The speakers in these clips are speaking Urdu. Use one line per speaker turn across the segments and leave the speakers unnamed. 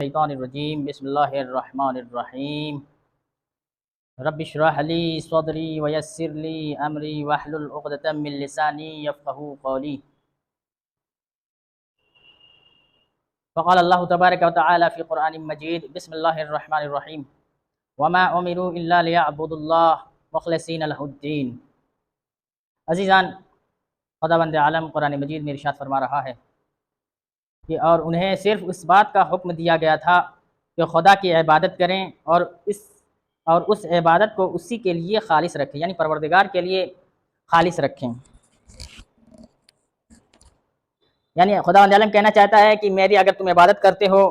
الشیطان الرجیم بسم اللہ الرحمن الرحیم رب اشرح لی صدری ویسر لی امری واحلل عقدۃ من لسانی یفقهوا قولی فقال اللہ تبارک وتعالی فی قرآن مجید بسم اللہ الرحمن الرحیم وما امروا الا لیعبدوا اللہ مخلصین لہ الدین۔ عزیزان، خداوند عالم قرآن مجید میں ارشاد فرما رہا ہے کہ اور انہیں صرف اس بات کا حکم دیا گیا تھا کہ خدا کی عبادت کریں اور اس عبادت کو اسی کے لیے خالص رکھیں، یعنی پروردگار کے لیے خالص رکھیں۔ یعنی خداوند عالم کہنا چاہتا ہے کہ میری اگر تم عبادت کرتے ہو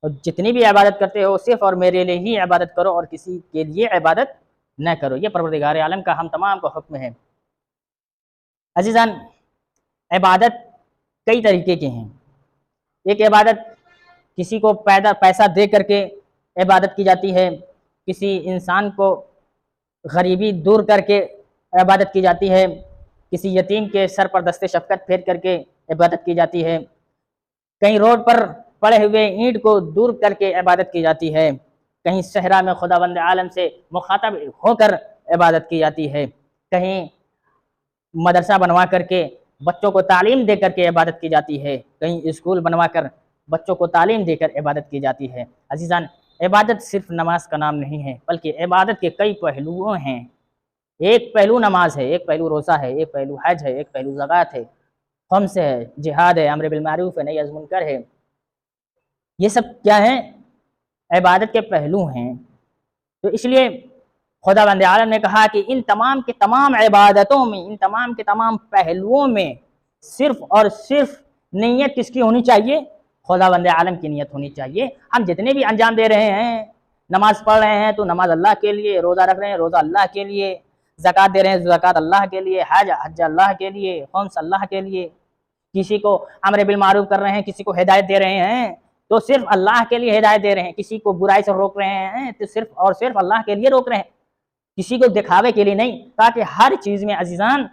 اور جتنی بھی عبادت کرتے ہو صرف اور میرے لیے ہی عبادت کرو اور کسی کے لیے عبادت نہ کرو۔ یہ پروردگار عالم کا ہم تمام کو حکم ہے۔ عزیزان، عبادت کئی طریقے کے ہیں۔ ایک عبادت کسی کو پیسہ دے کر کے عبادت کی جاتی ہے، کسی انسان کو غریبی دور کر کے عبادت کی جاتی ہے، کسی یتیم کے سر پر دست شفقت پھیر کر کے عبادت کی جاتی ہے، کہیں روڈ پر پڑے ہوئے اینٹ کو دور کر کے عبادت کی جاتی ہے، کہیں صحرا میں خداوند عالم سے مخاطب ہو کر عبادت کی جاتی ہے، کہیں مدرسہ بنوا کر کے بچوں کو تعلیم دے کر کے عبادت کی جاتی ہے، کہیں اسکول بنوا کر بچوں کو تعلیم دے کر عبادت کی جاتی ہے۔ عزیزان، عبادت صرف نماز کا نام نہیں ہے، بلکہ عبادت کے کئی پہلو ہیں۔ ایک پہلو نماز ہے، ایک پہلو روزہ ہے، ایک پہلو حج ہے، ایک پہلو زکوٰۃ ہے، خمس ہے، جہاد ہے، امر بالمعروف ہے، نہی عن المنکر ہے۔ یہ سب کیا ہیں؟ عبادت کے پہلو ہیں۔ تو اس لیے خداوند عالم نے کہا کہ ان تمام کے تمام عبادتوں میں، ان تمام کے تمام پہلوؤں میں صرف اور صرف نیت کس کی ہونی چاہیے؟ خداوند عالم کی نیت ہونی چاہیے۔ ہم جتنے بھی انجام دے رہے ہیں، نماز پڑھ رہے ہیں تو نماز اللہ کے لیے، روزہ رکھ رہے ہیں روزہ اللہ کے لیے، زکوٰۃ دے رہے ہیں زکوٰۃ اللہ کے لیے، حج اللہ کے لیے، خمس اللہ کے لیے، کسی کو امر بالمعروف کر رہے ہیں، کسی کو ہدایت دے رہے ہیں تو صرف اللہ کے لیے ہدایت دے رہے ہیں، کسی کو برائی سے روک رہے ہیں تو صرف اور صرف اللہ کے لیے روک رہے ہیں، کسی کو دکھاوے کے لیے نہیں۔ تاکہ ہر چیز میں عزیزان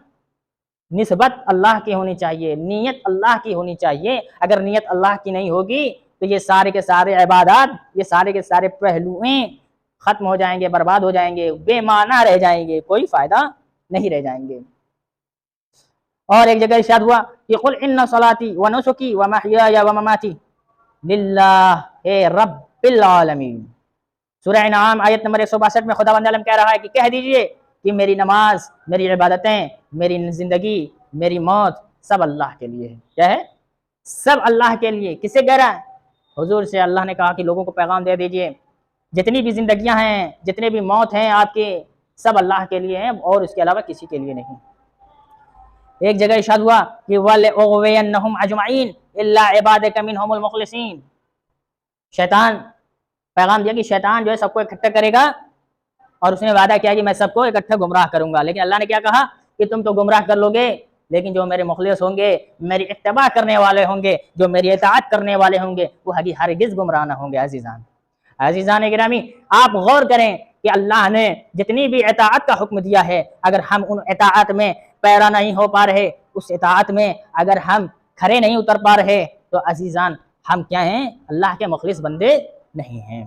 نسبت اللہ کی ہونی چاہیے، نیت اللہ کی ہونی چاہیے۔ اگر نیت اللہ کی نہیں ہوگی تو یہ سارے کے سارے عبادات، یہ سارے کے سارے پہلوئیں ختم ہو جائیں گے، برباد ہو جائیں گے، بے معنی رہ جائیں گے، کوئی فائدہ نہیں رہ جائیں گے۔ اور ایک جگہ ارشاد ہوا کہ قل ان صلاتی ونسکی ومحیای ومماتی للہ رب العالمین۔ سورہ انعام آیت نمبر 162 میں خداوند عالم کہہ رہا ہے کہ کہہ دیجئے کہ میری نماز، میری عبادتیں، میری زندگی، میری موت سب اللہ کے لیے ہے۔ کیا ہے؟ سب اللہ کے لیے۔ کسے کہہ رہا ہے؟ حضور سے اللہ نے کہا کہ لوگوں کو پیغام دے دیجئے جتنی بھی زندگیاں ہیں، جتنے بھی موت ہیں آپ کے، سب اللہ کے لیے ہیں اور اس کے علاوہ کسی کے لیے نہیں۔ ایک جگہ ارشاد ہوا کہ وَلَأُغْوِيَنَّهُمْ أَجْمَعِينَ إِلَّا عِبَادَكَ مِنْهُمُ الْمُخْلَصِينَ۔ شیطان پیغام دیا کہ شیطان جو ہے سب کو اکٹھا کرے گا اور اس نے وعدہ کیا کہ میں سب کو اکٹھا گمراہ کروں گا، لیکن اللہ نے کیا کہا کہ تم تو گمراہ کر لو گے، لیکن جو میرے مخلص ہوں گے، میری اتباع کرنے والے ہوں گے، جو میری اطاعت کرنے والے ہوں گے، وہ ہرگز گمراہ نہ ہوں گے۔ عزیزان گرامی، آپ غور کریں کہ اللہ نے جتنی بھی اطاعت کا حکم دیا ہے، اگر ہم ان اطاعت میں پیرا نہیں ہو پا رہے، اس اطاعت میں اگر ہم کھڑے نہیں اتر پا رہے تو عزیزان ہم کیا ہیں؟ اللہ کے مخلص بندے نہیں ہیں۔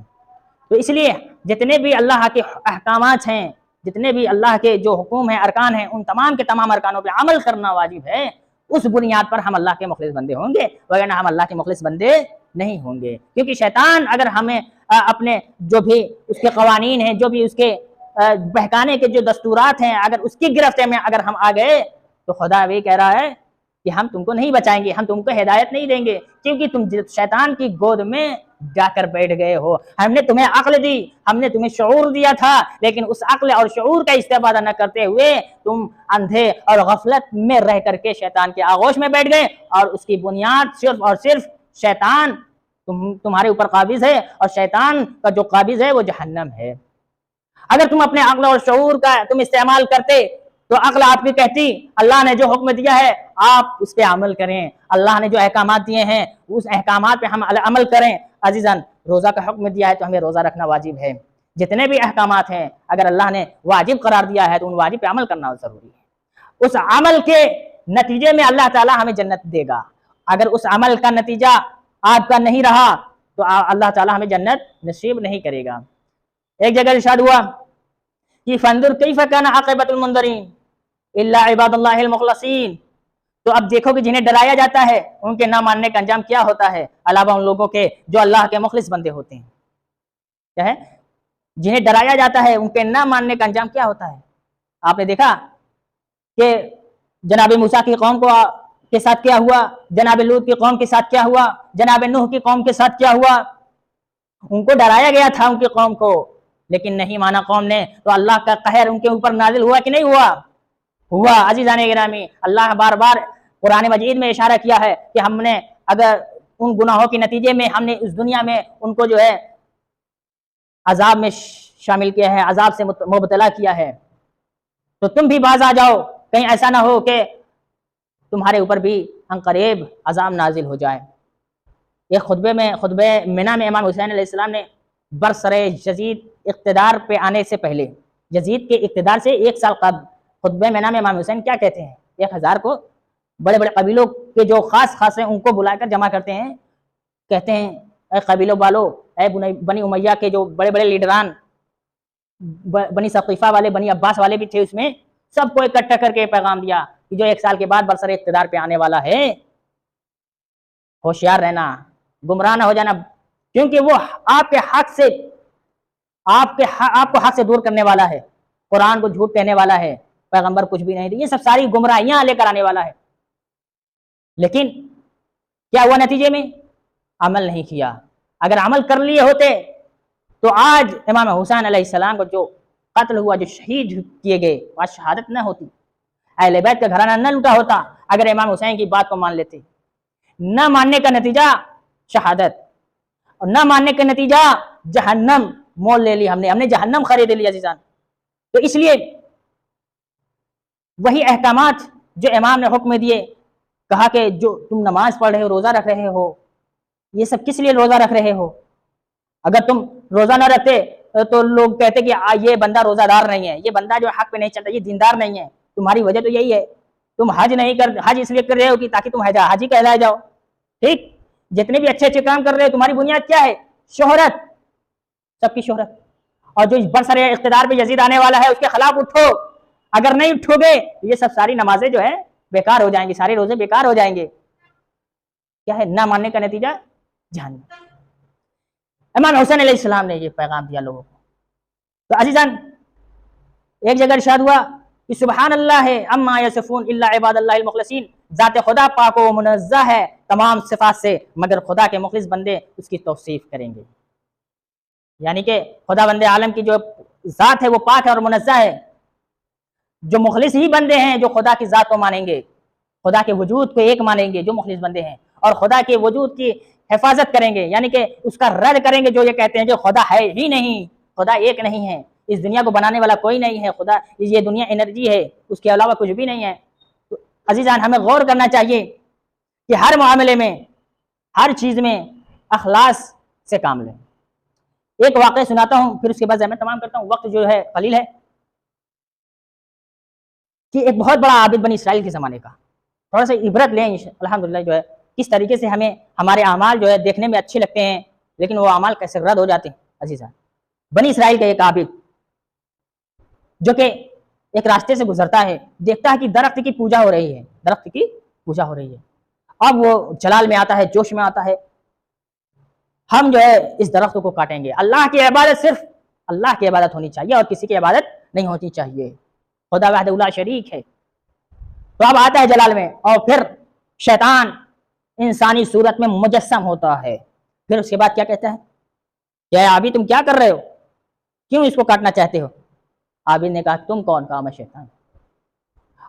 تو اس لیے جتنے بھی اللہ کے احکامات ہیں، جتنے بھی اللہ کے جو حکم ہیں، ارکان ہیں، ان تمام کے تمام ارکانوں پہ عمل کرنا واجب ہے۔ اس بنیاد پر ہم اللہ کے مخلص بندے ہوں گے، وگرنہ ہم اللہ کے مخلص بندے نہیں ہوں گے۔ کیونکہ شیطان اگر ہمیں اپنے جو بھی اس کے قوانین ہیں، جو بھی اس کے بہکانے کے جو دستورات ہیں، اگر اس کی گرفت میں اگر ہم آ گئے تو خدا بھی کہہ رہا ہے کہ ہم تم کو نہیں بچائیں گے، ہم تم کو ہدایت نہیں دیں گے، کیونکہ تم شیطان کی گود میں جا کر بیٹھ گئے ہو۔ ہم نے تمہیں عقل دی، ہم نے تمہیں شعور دیا تھا، لیکن اس عقل اور شعور کا استفادہ نہ کرتے ہوئے تم اندھے اور غفلت میں رہ کر کے شیطان کے آغوش میں بیٹھ گئے، اور اس کی بنیاد صرف اور صرف شیطان تمہارے اوپر قابض ہے، اور شیطان کا جو قابض ہے وہ جہنم ہے۔ اگر تم اپنے عقل اور شعور کا تم استعمال کرتے تو عقل آپ کی کہتی اللہ نے جو حکم دیا ہے آپ اس پہ عمل کریں، اللہ نے جو احکامات دیے ہیں اس احکامات پہ ہم عمل کریں۔ عزیزان، روزہ کا حکم دیا ہے تو ہمیں روزہ رکھنا واجب ہے۔ جتنے بھی احکامات ہیں اگر اللہ نے واجب قرار دیا ہے تو ان واجب پہ عمل کرنا ضروری ہے۔ اس عمل کے نتیجے میں اللہ تعالی ہمیں جنت دے گا۔ اگر اس عمل کا نتیجہ آپ کا نہیں رہا تو تو اللہ تعالیٰ ہمیں جنت نصیب نہیں کرے گا۔ ایک جگہ ارشاد ہوا کہ فانظر کیف کان عاقبۃ المنذرین الا عباد اللہ المخلصین، تو اب دیکھو کہ جنہیں ڈرایا جاتا ہے ان کے نہ ماننے کا انجام کیا ہوتا ہے، علاوہ ان لوگوں کے جو اللہ کے مخلص بندے ہوتے ہیں۔ کیا ہے؟ جنہیں ڈرایا جاتا ہے ان کے نہ ماننے کا انجام کیا ہوتا ہے۔ آپ نے دیکھا کہ جناب موسیٰ کی قوم کے ساتھ کیا ہوا، جناب لوط کی قوم کے ساتھ کیا ہوا، جناب نوح کی قوم کے ساتھ کیا ہوا۔ ان کو ڈرایا گیا تھا ان کی قوم کو، لیکن نہیں مانا قوم نے، تو اللہ کا قہر ان کے اوپر نازل ہوا کہ نہیں ہوا۔ عزیزان گرامی، اللہ بار بار قرآن مجید میں اشارہ کیا ہے کہ ہم نے اگر ان گناہوں کے نتیجے میں ہم نے اس دنیا میں ان کو جو ہے عذاب میں شامل کیا ہے، عذاب سے مبتلا کیا ہے، تو تم بھی باز آ جاؤ، کہیں ایسا نہ ہو کہ تمہارے اوپر بھی عنقریب عذاب نازل ہو جائے۔ ایک خطبہ منع میں امام حسین علیہ السلام نے برسر یزید اقتدار پہ آنے سے پہلے، یزید کے اقتدار سے 1 سال قبل، خطبہ منع میں امام حسین کیا کہتے ہیں؟ 1000 کو بڑے بڑے قبیلوں کے جو خاص ہیں ان کو بلا کر جمع کرتے ہیں، کہتے ہیں اے قبیلوں والو، اے بنی امیہ کے جو بڑے بڑے لیڈران، بنی ثقیفہ والے، بنی عباس والے بھی تھے، اس میں سب کو اکٹھا کر کے پیغام دیا کہ جو 1 سال کے بعد برسر اقتدار پہ آنے والا ہے، ہوشیار رہنا، گمراہ نہ ہو جانا، کیونکہ وہ آپ کے حق سے آپ کو حق سے دور کرنے والا ہے، قرآن کو جھوٹ کہنے والا ہے، پیغمبر کچھ بھی نہیں تھے، یہ سب ساری گمراہیاں لے کر آنے والا ہے۔ لیکن کیا ہوا نتیجے میں؟ عمل نہیں کیا۔ اگر عمل کر لیے ہوتے تو آج امام حسین علیہ السلام کو جو قتل ہوا، جو شہید کیے گئے، آج شہادت نہ ہوتی، اہل بیت کا گھرانہ نہ لوٹا ہوتا اگر امام حسین کی بات کو مان لیتے۔ نہ ماننے کا نتیجہ شہادت، اور نہ ماننے کا نتیجہ جہنم مول لے لی، ہم نے جہنم خرید لی عزیزان۔ تو اس لیے وہی احکامات جو امام نے حکم دیے، کہا کہ جو تم نماز پڑھ رہے ہو، روزہ رکھ رہے ہو، یہ سب کس لیے روزہ رکھ رہے ہو؟ اگر تم روزہ نہ رکھتے تو لوگ کہتے کہ یہ بندہ روزہ دار نہیں ہے، یہ بندہ جو حق پہ نہیں چلتا، یہ دیندار نہیں ہے۔ تمہاری وجہ تو یہی ہے، تم حج اس لیے کر رہے ہو کہ تاکہ تم حاجی کہلائے جاؤ، ٹھیک؟ جتنے بھی اچھے کام کر رہے ہو، تمہاری بنیاد کیا ہے؟ شہرت، سب کی شہرت۔ اور جو برسر اقتدار پہ یزید آنے والا ہے، اس کے خلاف اٹھو، اگر نہیں اٹھو گے یہ سب ساری نمازیں جو ہے بیکار ہو جائیں گی، سارے روزے بیکار ہو جائیں گے۔ کیا ہے؟ نہ ماننے کا نتیجہ جہنم۔ امام حسین علیہ السلام نے یہ پیغام دیا لوگوں کو۔ تو عزیزان، ایک جگہ ارشاد ہوا کہ سبحان اللہ عما یصفون الا عباد اللہ المخلصین، ذات خدا پاک و منزہ ہے تمام صفات سے مگر خدا کے مخلص بندے اس کی توصیف کریں گے۔ یعنی کہ خدا بند عالم کی جو ذات ہے وہ پاک ہے اور منزہ ہے، جو مخلص ہی بندے ہیں جو خدا کی ذات کو مانیں گے، خدا کے وجود کو ایک مانیں گے، جو مخلص بندے ہیں، اور خدا کے وجود کی حفاظت کریں گے، یعنی کہ اس کا رد کریں گے جو یہ کہتے ہیں کہ خدا ہے ہی نہیں، خدا ایک نہیں ہے، اس دنیا کو بنانے والا کوئی نہیں ہے، خدا یہ دنیا انرجی ہے، اس کے علاوہ کچھ بھی نہیں ہے۔ تو عزیزان، ہمیں غور کرنا چاہیے کہ ہر معاملے میں، ہر چیز میں اخلاص سے کام لیں۔ ایک واقعہ سناتا ہوں، پھر اس کے بعد میں تمام کرتا ہوں، وقت جو ہے قلیل ہے، کہ ایک بہت بڑا عابد بنی اسرائیل کے زمانے کا، تھوڑا سا عبرت لیں الحمدللہ، جو ہے کس طریقے سے ہمیں ہمارے اعمال جو ہے دیکھنے میں اچھے لگتے ہیں لیکن وہ اعمال کیسے رد ہو جاتے ہیں۔ عزیزان، بنی اسرائیل کا ایک عابد جو کہ ایک راستے سے گزرتا ہے، دیکھتا ہے کہ درخت کی پوجا ہو رہی ہے، درخت کی پوجا ہو رہی ہے۔ اب وہ جلال میں آتا ہے، جوش میں آتا ہے، ہم جو ہے اس درخت کو کاٹیں گے، اللہ کی عبادت صرف اللہ کی عبادت ہونی چاہیے اور کسی کی عبادت نہیں ہونی چاہیے، خدا وحدہ لا شریک ہے۔ تو اب آتا ہے جلال میں، اور پھر شیطان انسانی صورت میں مجسم ہوتا ہے۔ پھر اس کے بعد کیا کہتا ہے کہ اے عابد تم کیا کر رہے ہو، کیوں اس کو کاٹنا چاہتے ہو؟ عابد نے کہا تم کون؟ کہا میں شیطان۔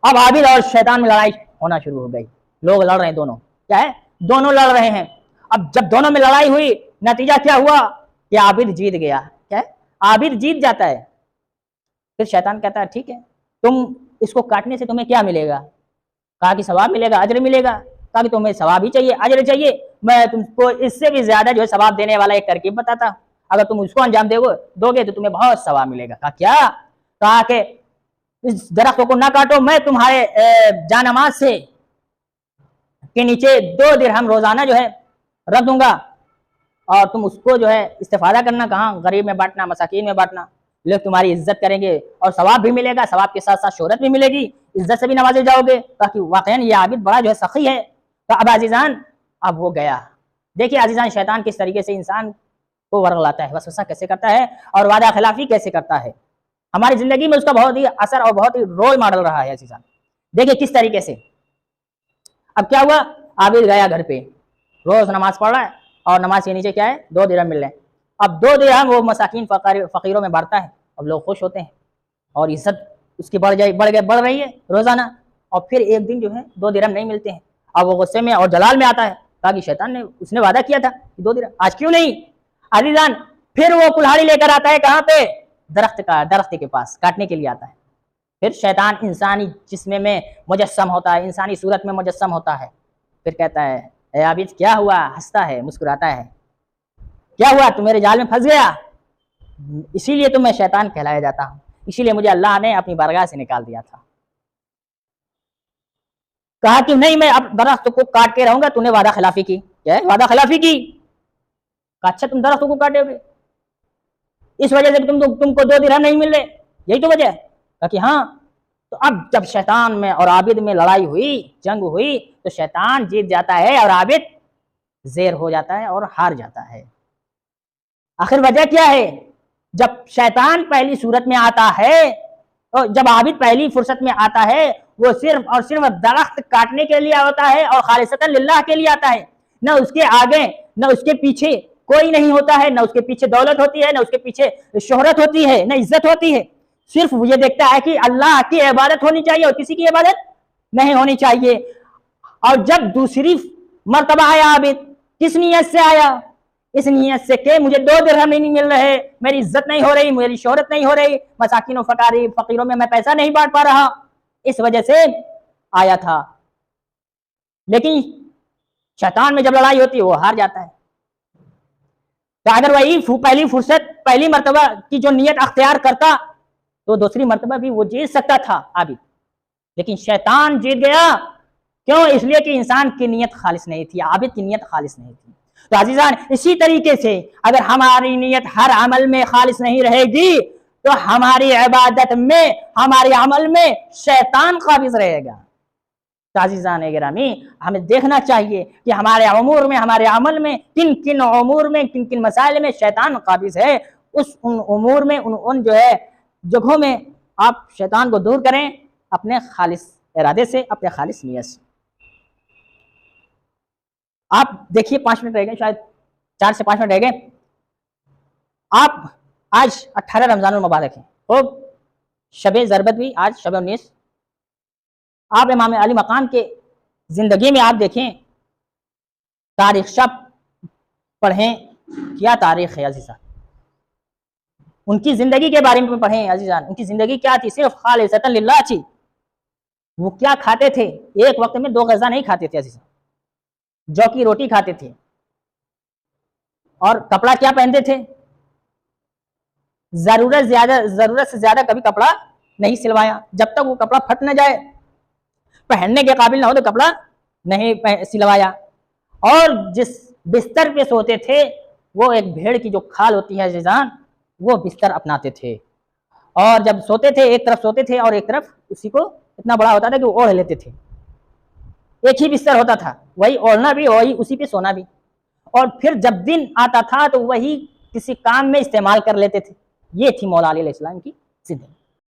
اب عابد اور شیطان میں لڑائی ہونا شروع ہو گئی، لوگ لڑ رہے ہیں، دونوں کیا ہے، دونوں لڑ رہے ہیں۔ اب جب دونوں میں لڑائی ہوئی، نتیجہ کیا ہوا کہ عابد جیت گیا۔ کیا ہے؟ عابد جیت جاتا ہے۔ پھر شیطان کہتا ہے ٹھیک ہے، تم اس کو کاٹنے سے تمہیں کیا ملے گا؟ کہا کہ ثواب ملے گا، اجر ملے گا۔ کہا کہ تمہیں ثواب ہی چاہیے، اجر چاہیے، میں تم کو اس سے بھی زیادہ جو ہے ثواب دینے والا ایک ترکیب بتاتا، اگر تم اس کو انجام دو گے تو تمہیں بہت ثواب ملے گا۔ کہا کیا؟ کہا کہ اس درخت کو نہ کاٹو، میں تمہارے جانماز سے کے نیچے 2 درہم روزانہ جو ہے رکھ دوں گا، اور تم اس کو جو ہے استفادہ کرنا کہاں، غریب میں بانٹنا، مساکین میں بانٹنا، لوگ تمہاری عزت کریں گے اور ثواب بھی ملے گا، ثواب کے ساتھ ساتھ شہرت بھی ملے گی، عزت سے بھی نوازے جاؤ گے، تاکہ واقعاً یہ عابد بڑا جو ہے سخی ہے۔ تو اب عزیزان اب وہ گیا۔ دیکھیے عزیزان انسان کس طریقے سے انسان کو ورغلاتا ہے، وسوسہ کیسے کرتا ہے اور وعدہ خلافی کیسے کرتا ہے۔ ہماری زندگی میں اس کا بہت ہی اثر اور بہت ہی رول ماڈل رہا ہے عزیزان۔ دیکھیے کس طریقے سے اب کیا ہوا، عابد گیا گھر پہ، روز نماز پڑھ رہا ہے اور نماز کے نیچے کیا ہے 2 درہم مل رہے ہیں۔ اب 2 درہم وہ مساکین فقیروں میں بانٹتا ہے، اب لوگ خوش ہوتے ہیں اور عزت اس کی بڑھ رہی ہے روزانہ۔ اور پھر ایک دن جو ہے 2 درہم نہیں ملتے ہیں، اب وہ غصے میں اور جلال میں آتا ہے، کہا کہ شیطان نے اس نے وعدہ کیا تھا 2 درہم آج کیوں نہیں۔ عزیزان پھر وہ کلہاڑی لے کر آتا ہے کہاں پہ، درخت کے پاس کاٹنے کے لیے آتا ہے۔ پھر شیطان انسانی جسم میں مجسم ہوتا ہے، انسانی صورت میں مجسم ہوتا ہے، پھر کہتا ہے اے عابد کیا ہوا، ہنستا ہے مسکراتا ہے، کیا ہوا تو میرے جال میں پھنس گیا، اسی لیے تو میں شیطان کہلایا جاتا ہوں، اسی لیے مجھے اللہ نے اپنی بارگاہ سے نکال دیا تھا۔ کہا کہ نہیں میں اب درخت کو کاٹ کے رہوں گا، تو نے وعدہ خلافی کی۔ کیا ہے وعدہ خلافی کی؟ کہا اچھا تم درختوں کو کاٹے ہوگے، اس وجہ سے تم کو 2 درہم نہیں مل رہے، یہی تو وجہ ہے؟ کہا کہ ہاں۔ تو اب جب شیطان میں اور عابد میں لڑائی ہوئی، جنگ ہوئی، تو شیطان جیت جاتا ہے اور عابد زیر ہو جاتا ہے اور ہار جاتا ہے۔ آخر وجہ کیا ہے؟ جب شیطان پہلی صورت میں آتا ہے اور جب عابد پہلی فرصت میں آتا ہے، وہ صرف اور صرف درخت کاٹنے کے لیے ہوتا ہے اور خالصتاً للہ کے لیے آتا ہے، نہ اس کے آگے نہ اس کے پیچھے کوئی نہیں ہوتا ہے، نہ اس کے پیچھے دولت ہوتی ہے، نہ اس کے پیچھے شہرت ہوتی ہے، نہ عزت ہوتی ہے، صرف وہ یہ دیکھتا ہے کہ اللہ کی عبادت ہونی چاہیے اور کسی کی عبادت نہیں ہونی چاہیے۔ اور جب دوسری مرتبہ آیا عابد، کس نیت سے آیا؟ اس نیت سے کہ مجھے 2 درہم نہیں مل رہے، میری عزت نہیں ہو رہی، میری شہرت نہیں ہو رہی، مساکین و فقیروں میں پیسہ نہیں بانٹ پا رہا، اس وجہ سے آیا تھا۔ لیکن شیطان میں جب لڑائی ہوتی ہے وہ ہار جاتا ہے۔ تو اگر وہی پہلی فرصت پہلی مرتبہ کی جو نیت اختیار کرتا تو دوسری مرتبہ بھی وہ جیت سکتا تھا عابد، لیکن شیطان جیت گیا۔ کیوں؟ اس لیے کہ انسان کی نیت خالص نہیں تھی، عابد کی نیت خالص نہیں تھی۔ تو عزیزان اسی طریقے سے اگر ہماری نیت ہر عمل میں خالص نہیں رہے گی تو ہماری عبادت میں ہمارے عمل میں شیطان قابض رہے گا۔ تو عزیزان گرامی ہمیں دیکھنا چاہیے کہ ہمارے امور میں ہمارے عمل میں کن کن امور میں کن کن مسائل میں شیطان قابض ہے، ان امور میں ان جو ہے جگہوں میں آپ شیطان کو دور کریں اپنے خالص ارادے سے، اپنے خالص نیت سے۔ آپ دیکھیے 5 منٹ رہ گئے، شاید 4 سے 5 منٹ رہ گئے۔ آپ آج 18 رمضان المبارک ہے، خوب شب ضربت بھی آج شب 19۔ آپ امام علی مقام کے زندگی میں آپ دیکھیں، تاریخ شب پڑھیں، کیا تاریخ ہے عزیزان، ان کی زندگی کے بارے میں پڑھیں عزیزان، ان کی زندگی کیا تھی، صرف خالصتاً للہ تھی۔ وہ کیا کھاتے تھے، ایک وقت میں 2 غذا نہیں کھاتے تھے عزیزان، جو کی روٹی کھاتے تھے، اور کپڑا کیا پہنتے تھے، ضرورت سے زیادہ کبھی کپڑا نہیں سلوایا، جب تک وہ کپڑا پھٹ نہ جائے، پہننے کے قابل نہ ہو تو کپڑا نہیں سلوایا۔ اور جس بستر پہ سوتے تھے وہ ایک بھیڑ کی جو کھال ہوتی ہے عزیزان، وہ بستر اپناتے تھے، اور جب سوتے تھے ایک طرف سوتے تھے اور ایک طرف اسی کو اتنا بڑا ہوتا تھا کہ وہ اوڑھ لیتے تھے، ایک ہی بستر ہوتا تھا، وہی اوڑھنا بھی وہی اسی پہ سونا بھی، اور پھر جب دن آتا تھا تو وہی کسی کام میں استعمال کر لیتے تھے۔ یہ تھی مولا علی علیہ السلام کی زندگی۔